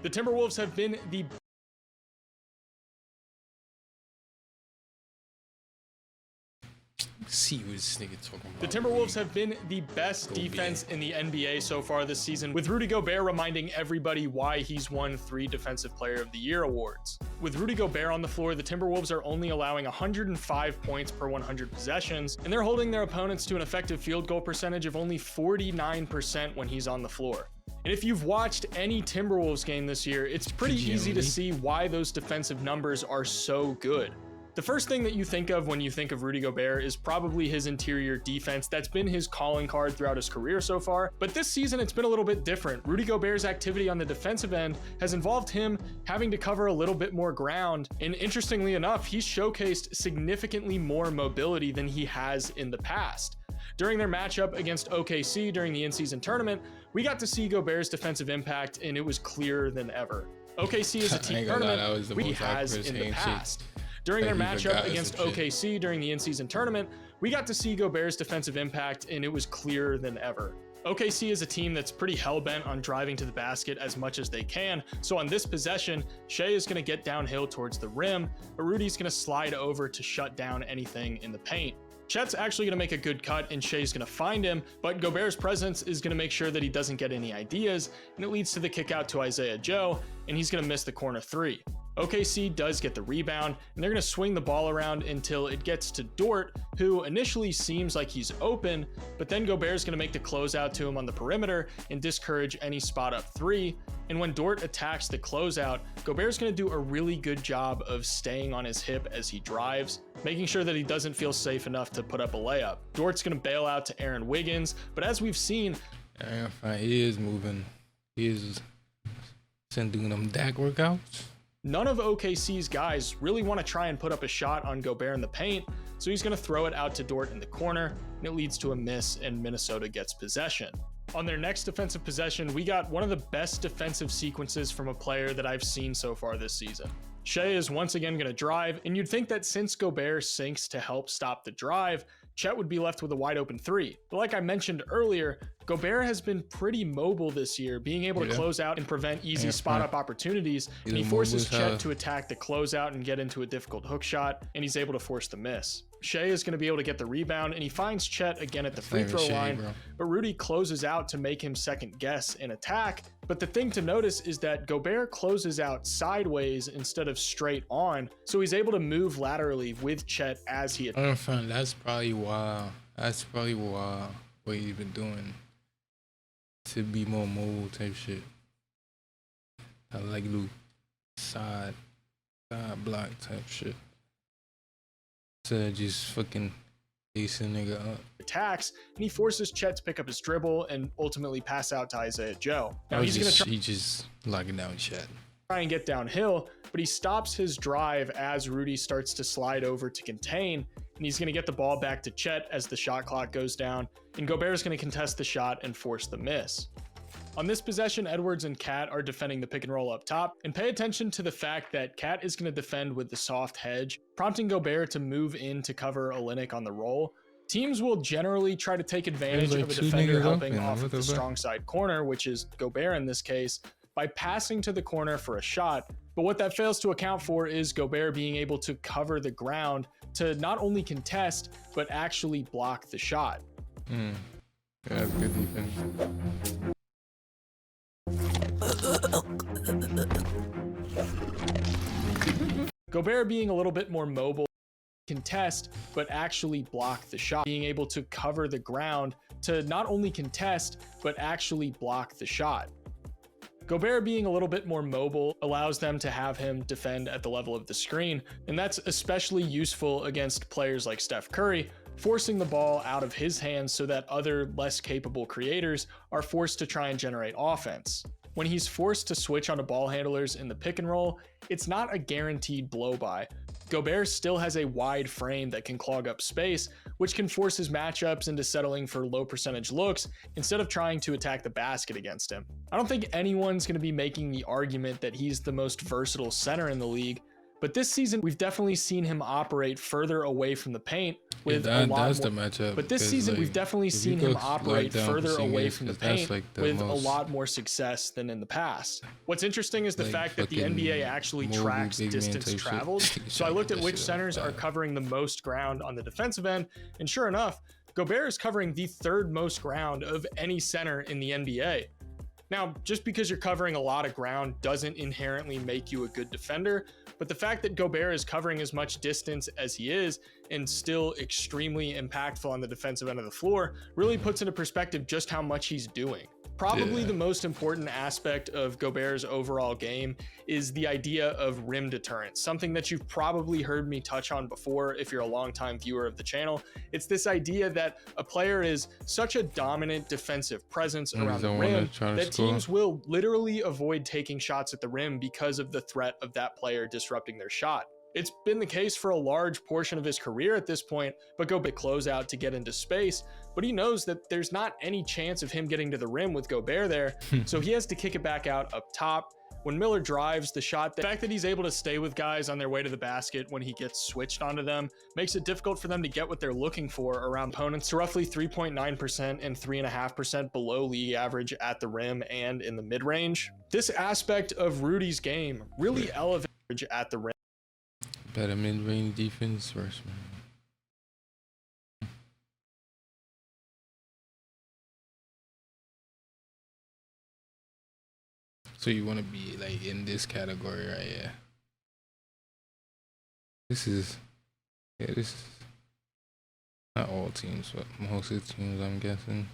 The Timberwolves have been the See what this nigga talking about. The Timberwolves have been the best defense in the NBA so far this season, with Rudy Gobert reminding everybody why he's won 3 Defensive Player of the Year awards. With Rudy Gobert on the floor, the Timberwolves are only allowing 105 points per 100 possessions, and they're holding their opponents to an effective field goal percentage of only 49% when he's on the floor. And if you've watched any Timberwolves game this year, it's pretty easy to see why those defensive numbers are so good. The first thing that you think of when you think of Rudy Gobert is probably his interior defense. That's been his calling card throughout his career so far, but this season it's been a little bit different. Rudy Gobert's activity on the defensive end has involved him having to cover a little bit more ground, and interestingly enough, he's showcased significantly more mobility than he has in the past. During their matchup against OKC during the in-season tournament, we got to see Gobert's defensive impact, and it was clearer than ever. OKC is a team tournament he has in the past. During their matchup against OKC during the in-season tournament, we got to see Gobert's defensive impact, and it was clearer than ever. OKC is a team that's pretty hell-bent on driving to the basket as much as they can, so on this possession, Shai is going to get downhill towards the rim, but Rudy's going to slide over to shut down anything in the paint. Chet's actually going to make a good cut, and Shai's going to find him, but Gobert's presence is going to make sure that he doesn't get any ideas, and it leads to the kick out to Isaiah Joe, and he's going to miss the corner 3. OKC does get the rebound, and they're going to swing the ball around until it gets to Dort, who initially seems like he's open, but then Gobert's going to make the closeout to him on the perimeter and discourage any spot up 3. And when Dort attacks the closeout, Gobert's going to do a really good job of staying on his hip as he drives, making sure that he doesn't feel safe enough to put up a layup. Dort's going to bail out to Aaron Wiggins, but as we've seen, he is moving. He is doing them DAC workouts. None of OKC's guys really want to try and put up a shot on Gobert in the paint, so he's going to throw it out to Dort in the corner, and it leads to a miss, and Minnesota gets possession. On their next defensive possession, we got one of the best defensive sequences from a player that I've seen so far this season. Shai is once again going to drive, and you'd think that since Gobert sinks to help stop the drive, Chet would be left with a wide open 3. But like I mentioned earlier, Gobert has been pretty mobile this year, being able to close out and prevent easy spot up opportunities, and he forces Chet to attack the closeout and get into a difficult hook shot, and he's able to force the miss. Shai is going to be able to get the rebound, and he finds Chet again at the free throw line, but Rudy closes out to make him second guess and attack. But the thing to notice is that Gobert closes out sideways instead of straight on, so he's able to move laterally with Chet as he attacks. That's probably why what he's been doing to be more mobile type shit. I like little side block type shit. To just fucking ace a nigga up. Attacks, and he forces Chet to pick up his dribble and ultimately pass out to Isaiah Joe. Now he's just locking down Chet. Try and get downhill, but he stops his drive as Rudy starts to slide over to contain, and he's going to get the ball back to Chet as the shot clock goes down, and Gobert is going to contest the shot and force the miss. On this possession, Edwards and Cat are defending the pick and roll up top, and pay attention to the fact that Cat is going to defend with the soft hedge, prompting Gobert to move in to cover Olynyk on the roll. Teams will generally try to take advantage of a defender helping off of the strong side corner, which is Gobert in this case, by passing to the corner for a shot. But what that fails to account for is Gobert being able to cover the ground to not only contest, but actually block the shot. Yeah, that's good defense. Gobert being a little bit more mobile, contest, but actually block the shot, being able to cover the ground to not only contest, but actually block the shot. Gobert being a little bit more mobile allows them to have him defend at the level of the screen, and that's especially useful against players like Steph Curry, forcing the ball out of his hands so that other less capable creators are forced to try and generate offense. When he's forced to switch onto ball handlers in the pick and roll, it's not a guaranteed blow by. Gobert still has a wide frame that can clog up space, which can force his matchups into settling for low percentage looks instead of trying to attack the basket against him. I don't think anyone's going to be making the argument that he's the most versatile center in the league, But this season, we've definitely seen him operate further away from the paint with Yeah, a lot that's more. the matchup. But this 'cause, season, like, we've definitely if you seen go him operate lockdown further away Porzingis, from the 'cause that's, paint like, the with a most, lot more success than in the past. What's interesting is the like, fact that the fucking NBA actually movie tracks big man distance type shit. traveled. So I looked at which centers are covering the most ground on the defensive end, and sure enough, Gobert is covering the third most ground of any center in the NBA. Now, just because you're covering a lot of ground doesn't inherently make you a good defender, but the fact that Gobert is covering as much distance as he is and still extremely impactful on the defensive end of the floor really puts into perspective just how much he's doing. Probably the most important aspect of Gobert's overall game is the idea of rim deterrence, something that you've probably heard me touch on before if you're a longtime viewer of the channel. It's this idea that a player is such a dominant defensive presence around the rim that teams will literally avoid taking shots at the rim because of the threat of that player disrupting their shot. It's been the case for a large portion of his career at this point, but Gobert close out to get into space, but he knows that there's not any chance of him getting to the rim with Gobert there, so he has to kick it back out up top. When Miller drives the shot, the fact that he's able to stay with guys on their way to the basket when he gets switched onto them makes it difficult for them to get what they're looking for around opponents to roughly 3.9% and 3.5% below league average at the rim and in the mid-range. This aspect of Rudy's game really elevates at the rim. Better mid-range defense first, man. So you want to be like in this category, right? Yeah. This is not all teams, but most of the teams, I'm guessing.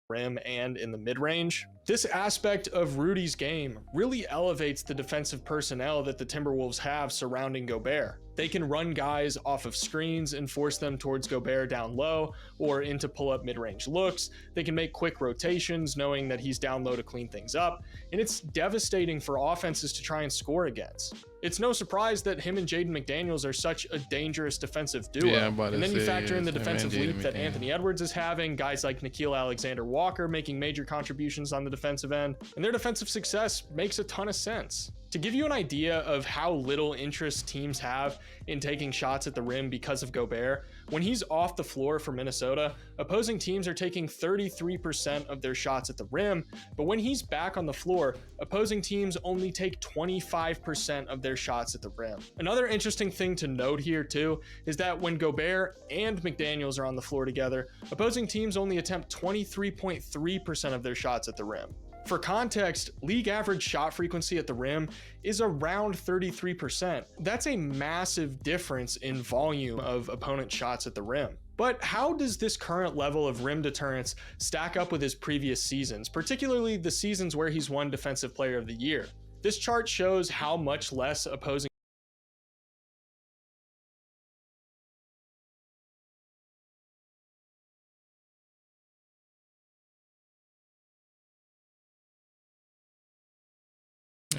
Rim and in the mid-range. This aspect of Rudy's game really elevates the defensive personnel that the Timberwolves have surrounding Gobert. They can run guys off of screens and force them towards Gobert down low or into pull-up mid-range looks. They can make quick rotations knowing that he's down low to clean things up, and it's devastating for offenses to try and score against. It's no surprise that him and Jaden McDaniels are such a dangerous defensive duo. Yeah, and then you factor in the defensive leap that Anthony Edwards is having, guys like Nickeil Alexander-Walker making major contributions on the defensive end, and their defensive success makes a ton of sense. To give you an idea of how little interest teams have in taking shots at the rim because of Gobert, when he's off the floor for Minnesota, opposing teams are taking 33% of their shots at the rim, but when he's back on the floor, opposing teams only take 25% of their shots at the rim. Another interesting thing to note here too is that when Gobert and McDaniels are on the floor together, opposing teams only attempt 23.3% of their shots at the rim. For context, league average shot frequency at the rim is around 33%. That's a massive difference in volume of opponent shots at the rim. But how does this current level of rim deterrence stack up with his previous seasons, particularly the seasons where he's won Defensive Player of the Year? This chart shows how much less opposing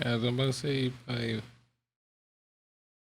I was about to say,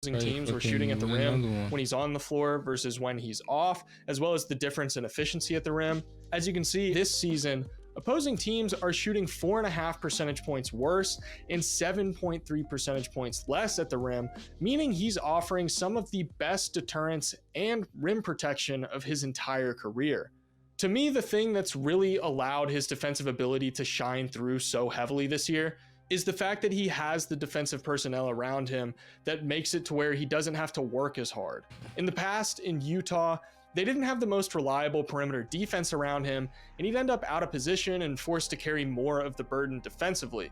teams were shooting at the rim when he's on the floor versus when he's off, as well as the difference in efficiency at the rim. As you can see, this season, opposing teams are shooting 4.5 percentage points worse and 7.3 percentage points less at the rim, meaning he's offering some of the best deterrence and rim protection of his entire career. To me, the thing that's really allowed his defensive ability to shine through so heavily this year is the fact that he has the defensive personnel around him that makes it to where he doesn't have to work as hard. In the past, in Utah, they didn't have the most reliable perimeter defense around him, and he'd end up out of position and forced to carry more of the burden defensively.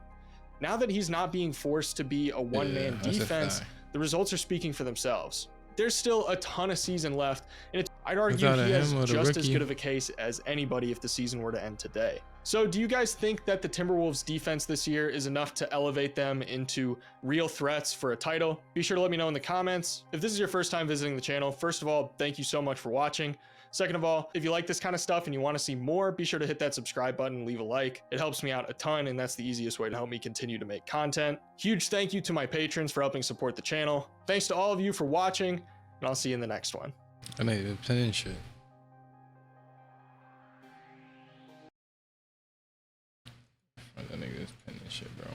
Now that he's not being forced to be a one-man defense, the results are speaking for themselves. There's still a ton of season left, and I'd argue he has just as good of a case as anybody if the season were to end today. So do you guys think that the Timberwolves defense this year is enough to elevate them into real threats for a title? Be sure to let me know in the comments. If this is your first time visiting the channel, first of all, thank you so much for watching. Second of all, if you like this kind of stuff and you want to see more, be sure to hit that subscribe button and leave a like. It helps me out a ton, and that's the easiest way to help me continue to make content. Huge thank you to my patrons for helping support the channel. Thanks to all of you for watching, and I'll see you in the next one. I know you're playing shit. That nigga's penning shit, bro.